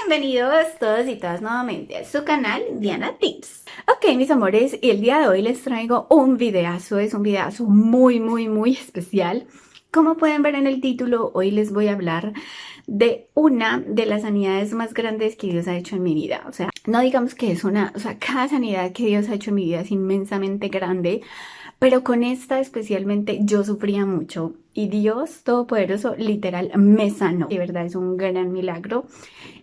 Bienvenidos todos y todas nuevamente a su canal Diana Tips. Ok, mis amores, y el día de hoy les traigo un videazo, es un videazo muy especial. Como pueden ver en el título, hoy les voy a hablar de una de las sanidades más grandes que Dios ha hecho en mi vida. O sea, no digamos que es una, cada sanidad que Dios ha hecho en mi vida es inmensamente grande, pero con esta especialmente yo sufría mucho y Dios Todopoderoso literal me sanó. De verdad es un gran milagro.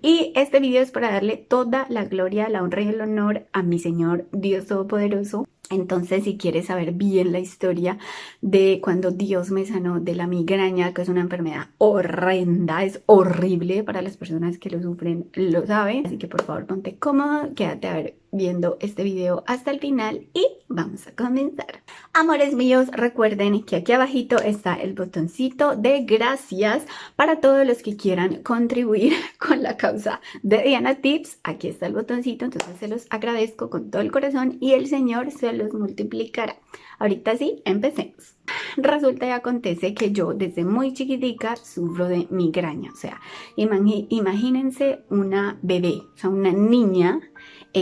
Y este video es para darle toda la gloria, la honra y el honor a mi Señor Dios Todopoderoso. Entonces, si quieres saber bien la historia de cuando Dios me sanó de la migraña, que es una enfermedad horrenda, es horrible para las personas que lo sufren, lo saben. Así que por favor ponte cómodo, quédate a ver viendo este video hasta el final y vamos a comenzar. Amores míos, recuerden que aquí abajito está el botoncito de gracias para todos los que quieran contribuir con la causa de Diana Tips. Aquí está el botoncito, entonces se los agradezco con todo el corazón y el Señor se los multiplicará. Ahorita sí, empecemos. Resulta y acontece que yo desde muy chiquitica sufro de migraña, o sea, imagínense una bebé, o sea, una niña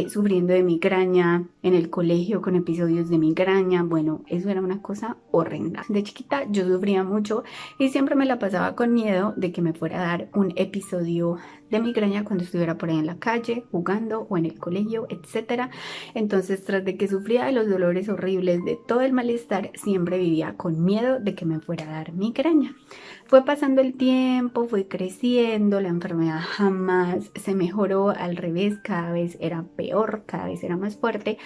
sufriendo de migraña en el colegio con episodios de migraña. Bueno, eso era una cosa horrenda. De chiquita yo sufría mucho y siempre me la pasaba con miedo de que me fuera a dar un episodio de migraña cuando estuviera por ahí en la calle, jugando o en el colegio, etcétera. Entonces, tras de que sufría de los dolores horribles, de todo el malestar, siempre vivía con miedo de que me fuera a dar migraña. Fue pasando el tiempo, fue creciendo, la enfermedad jamás se mejoró, al revés, cada vez era peor, cada vez era más fuerte,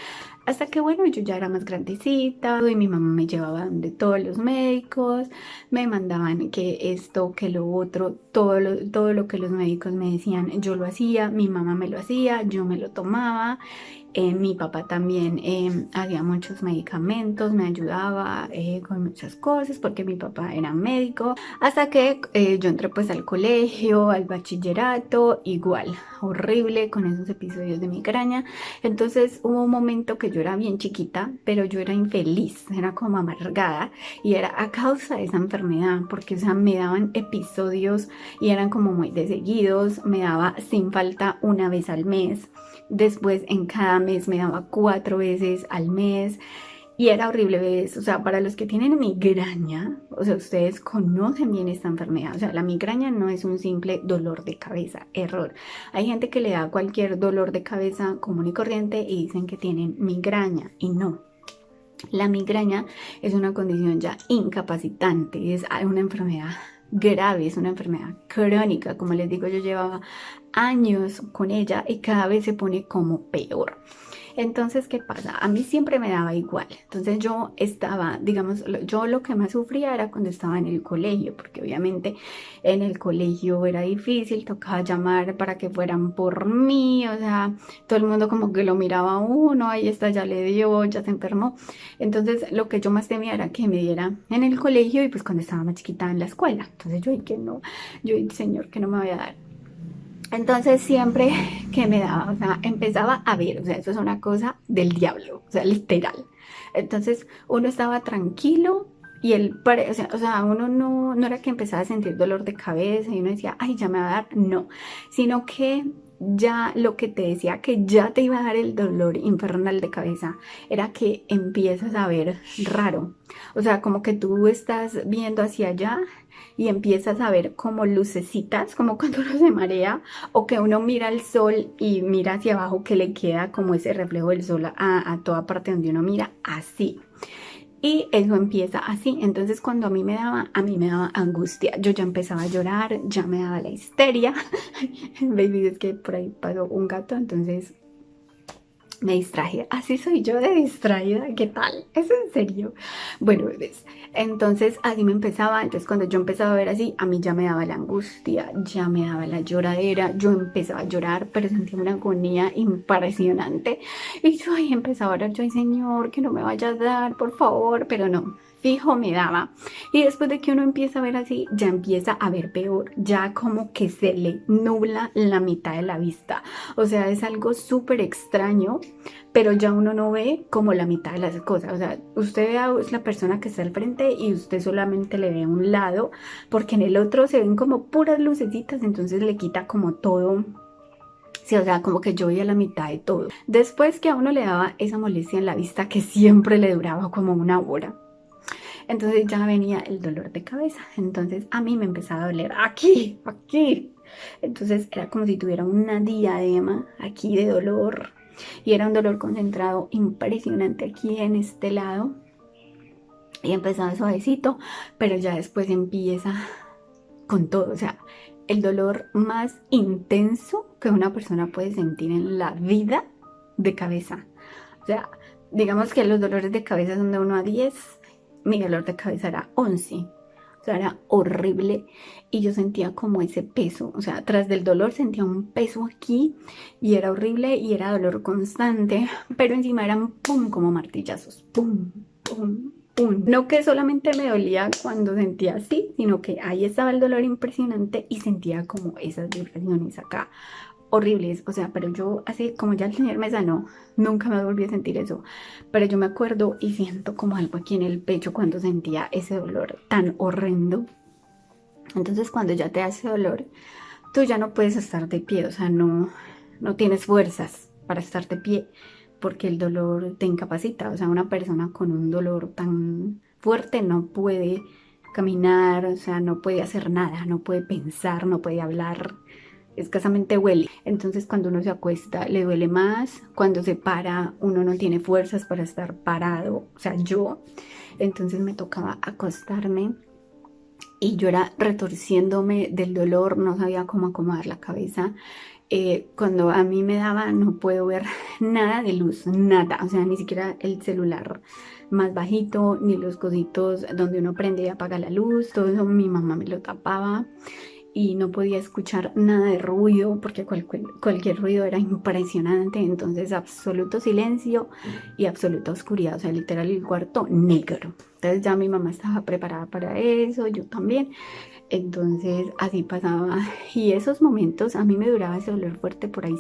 hasta que bueno, yo ya era más grandecita y mi mamá me llevaba de todos los médicos, me mandaban que esto, que lo otro, todo lo que los médicos me decían, yo lo hacía, mi mamá me lo hacía, yo me lo tomaba. Mi papá también hacía muchos medicamentos, me ayudaba con muchas cosas porque mi papá era médico. Hasta que yo entré pues al colegio, al bachillerato, igual, horrible con esos episodios de migraña. Entonces hubo un momento que yo era bien chiquita, pero yo era infeliz, era como amargada y era a causa de esa enfermedad, porque o sea, me daban episodios y eran como muy de seguidos, me daba sin falta una vez al mes. Después en cada mes me daba 4 veces al mes y era horrible, ¿ves? O sea, para los que tienen migraña, o sea, ustedes conocen bien esta enfermedad. O sea, la migraña no es un simple dolor de cabeza, error. Hay gente que le da cualquier dolor de cabeza común y corriente y dicen que tienen migraña y no. La migraña es una condición ya incapacitante, es una enfermedad grave, es una enfermedad crónica. Como les digo, yo llevaba años con ella y cada vez se pone como peor. Entonces, ¿qué pasa? A mí siempre me daba igual. Entonces yo estaba, digamos, yo lo que más sufría era cuando estaba en el colegio, porque obviamente en el colegio era difícil, tocaba llamar para que fueran por mí, o sea, todo el mundo como que lo miraba a uno, ahí está, ya le dio, ya se enfermó. Entonces lo que yo más temía era que me diera en el colegio y pues cuando estaba más chiquita en la escuela. Entonces yo, y que no, yo, Señor, que no me voy a dar. Entonces siempre que me daba, o sea, empezaba a ver, o sea, eso es una cosa del diablo, o sea, literal. Entonces uno estaba tranquilo y o sea, uno no era que empezaba a sentir dolor de cabeza y uno decía, ay, ya me va a dar, no, sino que ya lo que te decía que ya te iba a dar el dolor infernal de cabeza era que empiezas a ver raro, o sea, como que tú estás viendo hacia allá y empiezas a ver como lucecitas, como cuando uno se marea o que uno mira el sol y mira hacia abajo que le queda como ese reflejo del sol a toda parte donde uno mira, así. Y eso empieza así. Entonces cuando a mí me daba angustia. Yo ya empezaba a llorar, ya me daba la histeria. Baby, es que por ahí pasó un gato, entonces me distraje. Así soy yo de distraída. ¿Qué tal? ¿Es en serio? Bueno, bebés. Entonces así me empezaba. Entonces cuando yo empezaba a ver así, a mí ya me daba la angustia, ya me daba la lloradera. Yo empezaba a llorar, pero sentía una agonía impresionante. Y yo ahí empezaba a orar. Yo, ay, Señor, que no me vaya a dar, por favor. Pero no, fijo me daba. Y después de que uno empieza a ver así, ya empieza a ver peor. Ya como que se le nubla la mitad de la vista. O sea, es algo súper extraño, pero ya uno no ve como la mitad de las cosas. O sea, usted ve a la persona que está al frente y usted solamente le ve un lado, porque en el otro se ven como puras lucecitas, entonces le quita como todo Sí, o sea, como que yo veía la mitad de todo. Después que a uno le daba esa molestia en la vista que siempre le duraba como una hora, entonces ya venía el dolor de cabeza. Entonces a mí me empezaba a doler aquí, aquí. Entonces era como si tuviera una diadema aquí de dolor. Y era un dolor concentrado impresionante aquí en este lado. Y empezaba suavecito, pero ya después empieza con todo. O sea, el dolor más intenso que una persona puede sentir en la vida de cabeza. O sea, digamos que los dolores de cabeza son de 1 a 10. Mi dolor de cabeza era 11. O sea, era horrible y yo sentía como ese peso. O sea, tras del dolor sentía un peso aquí y era horrible y era dolor constante, pero encima eran pum, como martillazos. Pum, pum, pum. No que solamente me dolía cuando sentía así, sino que ahí estaba el dolor impresionante y sentía como esas vibraciones acá horribles, o sea, pero yo así como ya el Señor me sanó, nunca me volví a sentir eso, pero yo me acuerdo y siento como algo aquí en el pecho cuando sentía ese dolor tan horrendo. Entonces cuando ya te hace dolor, tú ya no puedes estar de pie, o sea, no tienes fuerzas para estar de pie porque el dolor te incapacita, o sea, una persona con un dolor tan fuerte no puede caminar, o sea, no puede hacer nada, no puede pensar, no puede hablar, escasamente huele. Entonces cuando uno se acuesta le duele más, cuando se para uno no tiene fuerzas para estar parado, o sea, yo. Entonces me tocaba acostarme y yo era retorciéndome del dolor, no sabía cómo acomodar la cabeza. Cuando a mí me daba no puedo ver nada de luz, nada, o sea, ni siquiera el celular más bajito, ni los cositos donde uno prende y apaga la luz, todo eso mi mamá me lo tapaba y no podía escuchar nada de ruido porque cualquier ruido era impresionante. Entonces absoluto silencio y absoluta oscuridad, o sea, literal el cuarto negro. Entonces ya mi mamá estaba preparada para eso, yo también. Entonces así pasaba y esos momentos a mí me duraba ese dolor fuerte por ahí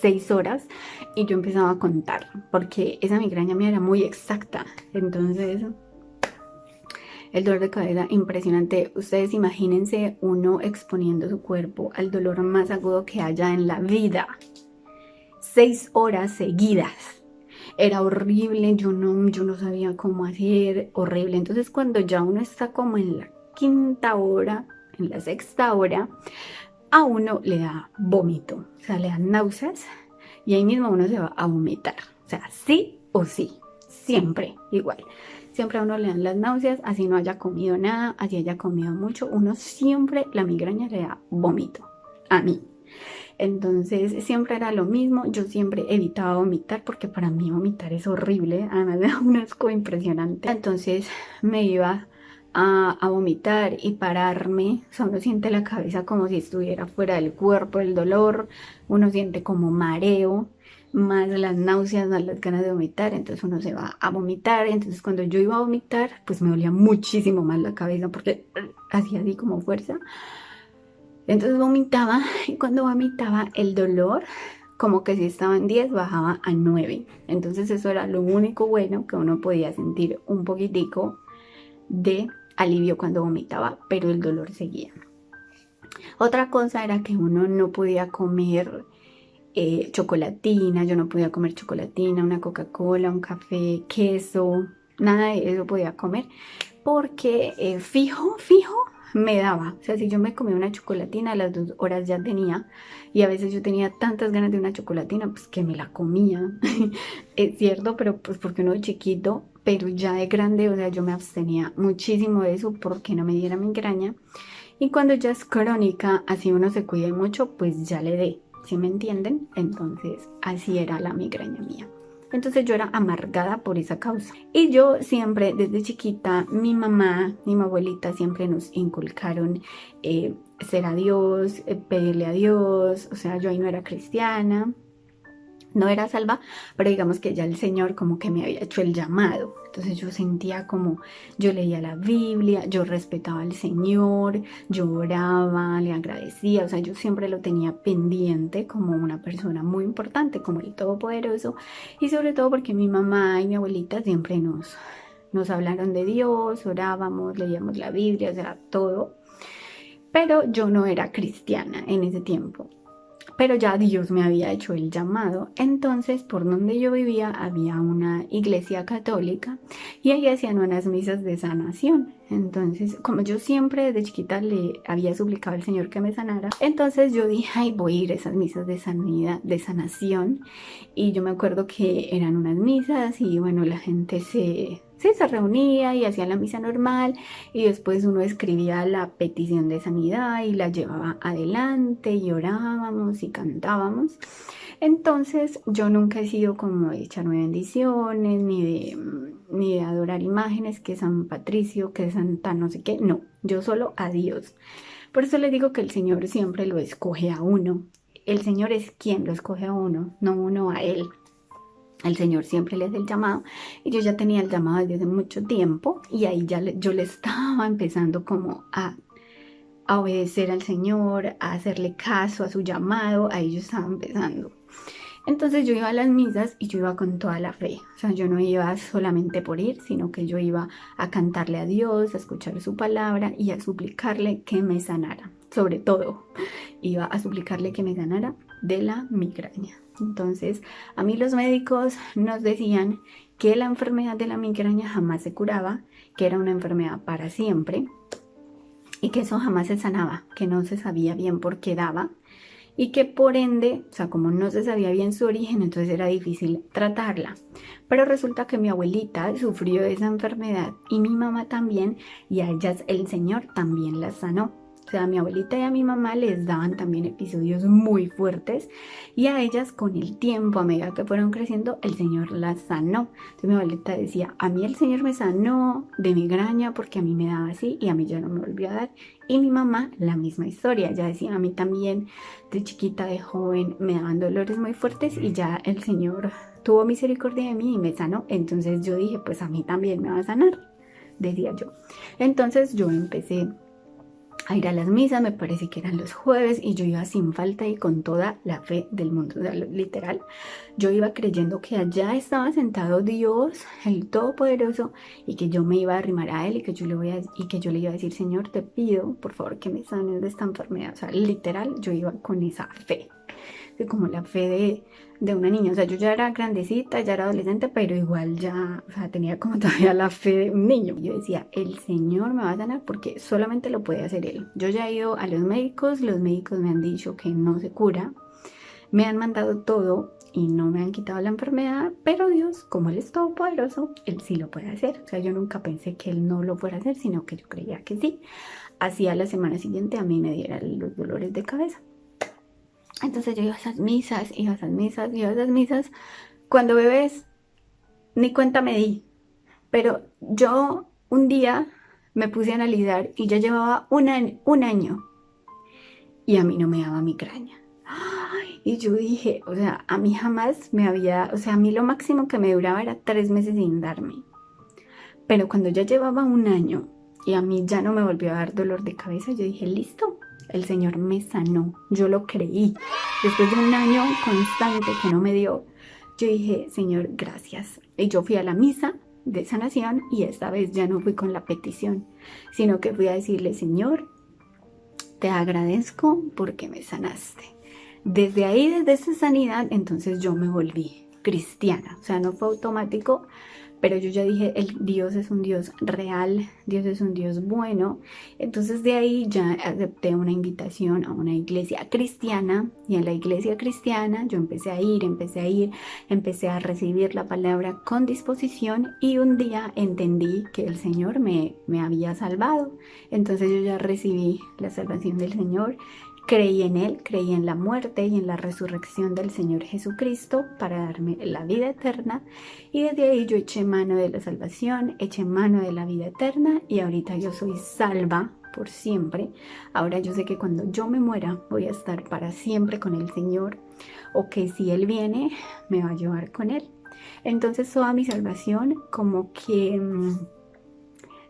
6 horas y yo empezaba a contar porque esa migraña mía era muy exacta. Entonces el dolor de cabeza impresionante. Ustedes imagínense uno exponiendo su cuerpo al dolor más agudo que haya en la vida. 6 horas seguidas. Era horrible, yo no sabía cómo hacer, horrible. Entonces cuando ya uno está como en la quinta hora, en la sexta hora, a uno le da vómito, o sea, le dan náuseas y ahí mismo uno se va a vomitar. O sea, sí o sí, siempre igual. Siempre a uno le dan las náuseas, así no haya comido nada, así haya comido mucho, uno siempre la migraña le da vómito, a mí. Entonces siempre era lo mismo, yo siempre evitaba vomitar porque para mí vomitar es horrible, además me da un asco impresionante. Entonces me iba a vomitar y pararme, o sea, uno siente la cabeza como si estuviera fuera del cuerpo, el dolor, uno siente como mareo, más las náuseas, más las ganas de vomitar, entonces uno se va a vomitar. Entonces cuando yo iba a vomitar, pues me dolía muchísimo más la cabeza porque hacía así como fuerza. Entonces vomitaba y cuando vomitaba el dolor, como que si estaba en 10, bajaba a 9. Entonces eso era lo único bueno que uno podía sentir un poquitico de alivio cuando vomitaba, pero el dolor seguía. Otra cosa era que uno no podía comer chocolatina, yo no podía comer chocolatina, una Coca-Cola, un café, queso, nada de eso podía comer porque fijo me daba. O sea, si yo me comía una chocolatina, a las 2 horas ya tenía. Y a veces yo tenía tantas ganas de una chocolatina, pues que me la comía. Es cierto, pero pues porque uno de chiquito, pero ya de grande, o sea, yo me abstenía muchísimo de eso porque no me diera migraña. Y cuando ya es crónica, así uno se cuide mucho, pues ya le dé. ¿Sí me entienden? Entonces, así era la migraña mía. Entonces yo era amargada por esa causa. Y yo siempre, desde chiquita, mi mamá y mi abuelita siempre nos inculcaron ser a Dios, pedirle a Dios. O sea, yo ahí no era cristiana, no era salva, pero digamos que ya el Señor como que me había hecho el llamado. Entonces yo sentía como, yo leía la Biblia, yo respetaba al Señor, yo oraba, le agradecía, o sea, yo siempre lo tenía pendiente como una persona muy importante, como el Todopoderoso, y sobre todo porque mi mamá y mi abuelita siempre nos hablaron de Dios, orábamos, leíamos la Biblia, o sea, todo, pero yo no era cristiana en ese tiempo. pero ya Dios me había hecho el llamado. Entonces, por donde yo vivía había una iglesia católica y ahí hacían unas misas de sanación. Entonces, como yo siempre desde chiquita le había suplicado al Señor que me sanara, entonces yo dije, ay, voy a ir a esas misas de sanidad, de sanación. Y yo me acuerdo que eran unas misas y bueno, la gente se reunía y hacía la misa normal y después uno escribía la petición de sanidad y la llevaba adelante y orábamos y cantábamos. Entonces yo nunca he sido como de echarme bendiciones ni de adorar imágenes, que San Patricio, que Santa no sé qué, no, yo solo a Dios. Por eso les digo que el Señor siempre lo escoge a uno. El Señor es quien lo escoge a uno, no uno a Él. El Señor siempre le hace el llamado y yo ya tenía el llamado desde hace mucho tiempo y ahí ya yo le estaba empezando como a obedecer al Señor, a hacerle caso a su llamado, ahí yo estaba empezando. Entonces yo iba a las misas y yo iba con toda la fe, o sea, yo no iba solamente por ir, sino que yo iba a cantarle a Dios, a escuchar su palabra y a suplicarle que me sanara. Sobre todo, iba a suplicarle que me sanara de la migraña. Entonces, a mí los médicos nos decían que la enfermedad de la migraña jamás se curaba, que era una enfermedad para siempre y que eso jamás se sanaba, que no se sabía bien por qué daba y que por ende, o sea, como no se sabía bien su origen, entonces era difícil tratarla. Pero resulta que mi abuelita sufrió de esa enfermedad y mi mamá también, y a ellas el Señor también las sanó. O sea, a mi abuelita y a mi mamá les daban también episodios muy fuertes y a ellas con el tiempo, a medida que fueron creciendo, el Señor las sanó. Entonces mi abuelita decía, a mí el Señor me sanó de migraña porque a mí me daba así y a mí ya no me volvió a dar. Y mi mamá, la misma historia, ya decía, a mí también de chiquita, de joven, me daban dolores muy fuertes y ya el Señor tuvo misericordia de mí y me sanó. Entonces yo dije, pues a mí también me va a sanar, decía yo. Entonces yo empecé a ir a las misas, me parece que eran los jueves, y yo iba sin falta y con toda la fe del mundo, o sea, literal, yo iba creyendo que allá estaba sentado Dios, el Todopoderoso, y que yo me iba a arrimar a Él y que yo le iba a decir, Señor, te pido, por favor, que me sanes de esta enfermedad. O sea, literal, yo iba con esa fe, como la fe de una niña. O sea, yo ya era grandecita, ya era adolescente, pero igual ya, o sea, tenía como todavía la fe de un niño. Yo decía, el Señor me va a sanar porque solamente lo puede hacer Él. Yo ya he ido a los médicos me han dicho que no se cura, me han mandado todo y no me han quitado la enfermedad, pero Dios, como Él es todopoderoso, Él sí lo puede hacer. O sea, yo nunca pensé que Él no lo fuera a hacer, sino que yo creía que sí. Así a la semana siguiente a mí me dieran los dolores de cabeza. Entonces yo iba a esas misas, iba a esas misas, iba a esas misas. Cuando bebés, ni cuenta me di. Pero yo un día me puse a analizar y ya llevaba un año y a mí no me daba migraña. Ay, y yo dije, o sea, a mí jamás me había, o sea, a mí lo máximo que me duraba era 3 meses sin darme. Pero cuando ya llevaba un año y a mí ya no me volvió a dar dolor de cabeza, yo dije, listo, el Señor me sanó, yo lo creí. Después de un año constante que no me dio, yo dije, Señor, gracias. Y yo fui a la misa de sanación y esta vez ya no fui con la petición, sino que fui a decirle, Señor, te agradezco porque me sanaste. Desde ahí, desde esa sanidad, entonces yo me volví cristiana. O sea, no fue automático, pero yo ya dije, Dios es un Dios real, Dios es un Dios bueno. Entonces de ahí ya acepté una invitación a una iglesia cristiana y en la iglesia cristiana yo empecé a recibir la palabra con disposición y un día entendí que el Señor me había salvado. Entonces yo ya recibí la salvación del Señor. Creí en Él, creí en la muerte y en la resurrección del Señor Jesucristo para darme la vida eterna y desde ahí yo eché mano de la salvación, eché mano de la vida eterna y ahorita yo soy salva por siempre. Ahora yo sé que cuando yo me muera voy a estar para siempre con el Señor o que si Él viene me va a llevar con Él. Entonces toda mi salvación como que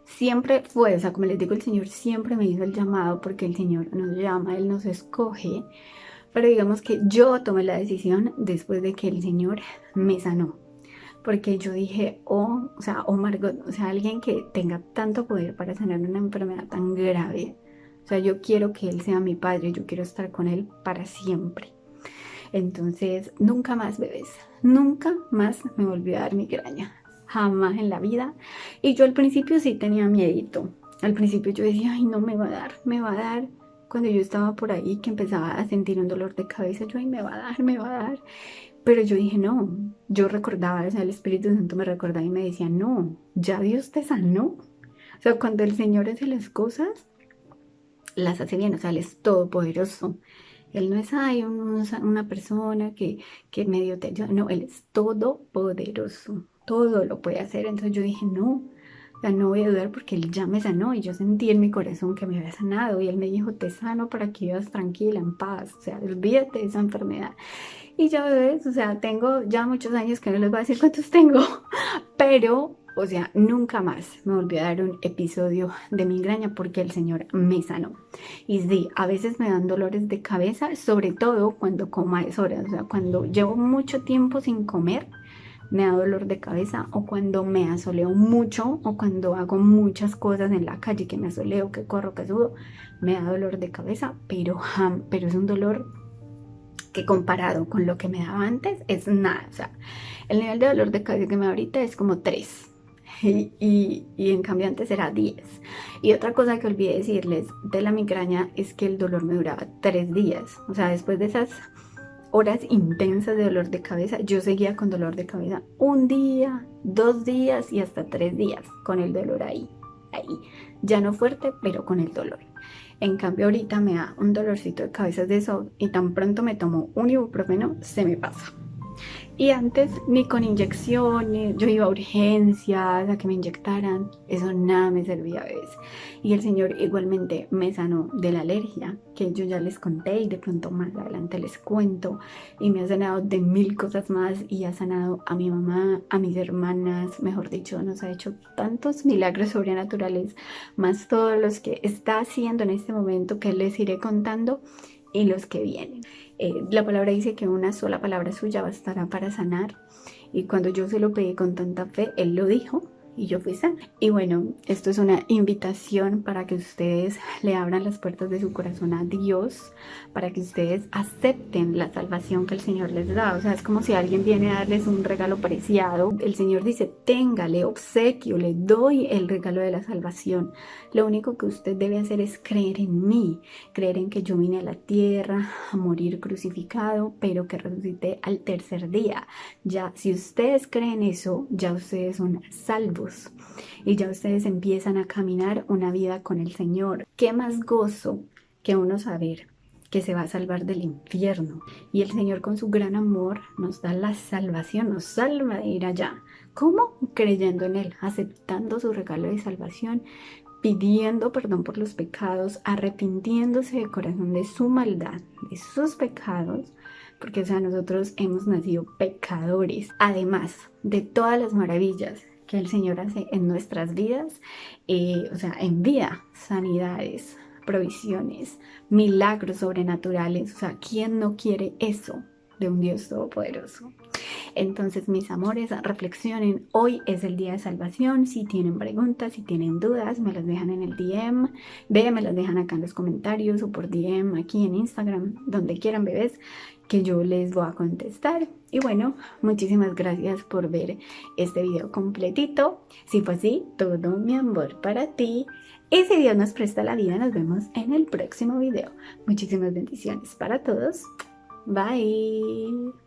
siempre fue, o sea, como les digo, el Señor siempre me hizo el llamado porque el Señor nos llama, Él nos escoge, pero digamos que yo tomé la decisión después de que el Señor me sanó, porque yo dije, oh Margot, o sea, alguien que tenga tanto poder para sanar una enfermedad tan grave, o sea, yo quiero que Él sea mi Padre, yo quiero estar con Él para siempre. Entonces, nunca más, bebés, nunca más me volvió a dar migraña. Jamás en la vida. Y yo al principio sí tenía miedito. Al principio yo decía, ay, no me va a dar, me va a dar. Cuando yo estaba por ahí que empezaba a sentir un dolor de cabeza, yo, ay, me va a dar, me va a dar. Pero yo dije, no, yo recordaba, o sea, el Espíritu Santo me recordaba y me decía, no, ya Dios te sanó. O sea, cuando el Señor hace las cosas, las hace bien, o sea, Él es todopoderoso. Él no es, ay, una persona que medio te ayuda, no, Él es todopoderoso, todo lo puede hacer. Entonces yo dije, no, o sea, no voy a dudar porque Él ya me sanó y yo sentí en mi corazón que me había sanado y Él me dijo, te sano para que vivas tranquila, en paz, o sea, olvídate de esa enfermedad. Y ya ves, o sea, tengo ya muchos años que no les voy a decir cuántos tengo, pero, o sea, nunca más me volvió a dar un episodio de migraña porque el Señor me sanó. Y sí, a veces me dan dolores de cabeza, sobre todo cuando como a deshoras, o sea, cuando llevo mucho tiempo sin comer, me da dolor de cabeza, o cuando me asoleo mucho, o cuando hago muchas cosas en la calle, que me asoleo, que corro, que sudo, me da dolor de cabeza, pero es un dolor que comparado con lo que me daba antes es nada. O sea, el nivel de dolor de cabeza que me da ahorita es como 3 y en cambio antes era 10. Y otra cosa que olvidé decirles de la migraña es que el dolor me duraba 3 días. O sea, después de esas horas intensas de dolor de cabeza, yo seguía con dolor de cabeza un día, 2 días y hasta 3 días con el dolor ahí. Ya no fuerte, pero con el dolor. En cambio ahorita me da un dolorcito de cabeza de eso y tan pronto me tomo un ibuprofeno, se me pasa. Y antes ni con inyecciones, yo iba a urgencias a que me inyectaran, eso nada me servía a veces. Y el Señor igualmente me sanó de la alergia, que yo ya les conté y de pronto más adelante les cuento. Y me ha sanado de 1000 cosas más y ha sanado a mi mamá, a mis hermanas, mejor dicho, nos ha hecho tantos milagros sobrenaturales, más todos los que está haciendo en este momento que les iré contando y los que vienen. La palabra dice que una sola palabra suya bastará para sanar. Y cuando yo se lo pedí con tanta fe, Él lo dijo y yo fui sana. Y bueno, esto es una invitación para que ustedes le abran las puertas de su corazón a Dios, para que ustedes acepten la salvación que el Señor les da. O sea, es como si alguien viene a darles un regalo preciado. El Señor dice, téngale, obsequio, le doy el regalo de la salvación. Lo único que usted debe hacer es creer en mí, creer en que yo vine a la tierra a morir crucificado, pero que resucité al tercer día. Ya, si ustedes creen eso, ya ustedes son salvos y ya ustedes empiezan a caminar una vida con el Señor. ¿Qué más gozo que uno saber que se va a salvar del infierno? Y el Señor con su gran amor nos da la salvación, nos salva de ir allá. ¿Cómo? Creyendo en Él, aceptando su regalo de salvación, pidiendo perdón por los pecados, arrepintiéndose de corazón de su maldad, de sus pecados, porque o sea, nosotros hemos nacido pecadores, además de todas las maravillas que el Señor hace en nuestras vidas, o sea, envía sanidades, provisiones, milagros sobrenaturales. O sea, ¿quién no quiere eso de un Dios todopoderoso? Entonces, mis amores, reflexionen. Hoy es el día de salvación. Si tienen preguntas, si tienen dudas, me las dejan en el DM. Me las dejan acá en los comentarios o por DM aquí en Instagram, donde quieran, bebés, que yo les voy a contestar. Y bueno, muchísimas gracias por ver este video completito. Si fue así, todo mi amor para ti. Y si Dios nos presta la vida, nos vemos en el próximo video. Muchísimas bendiciones para todos. Bye.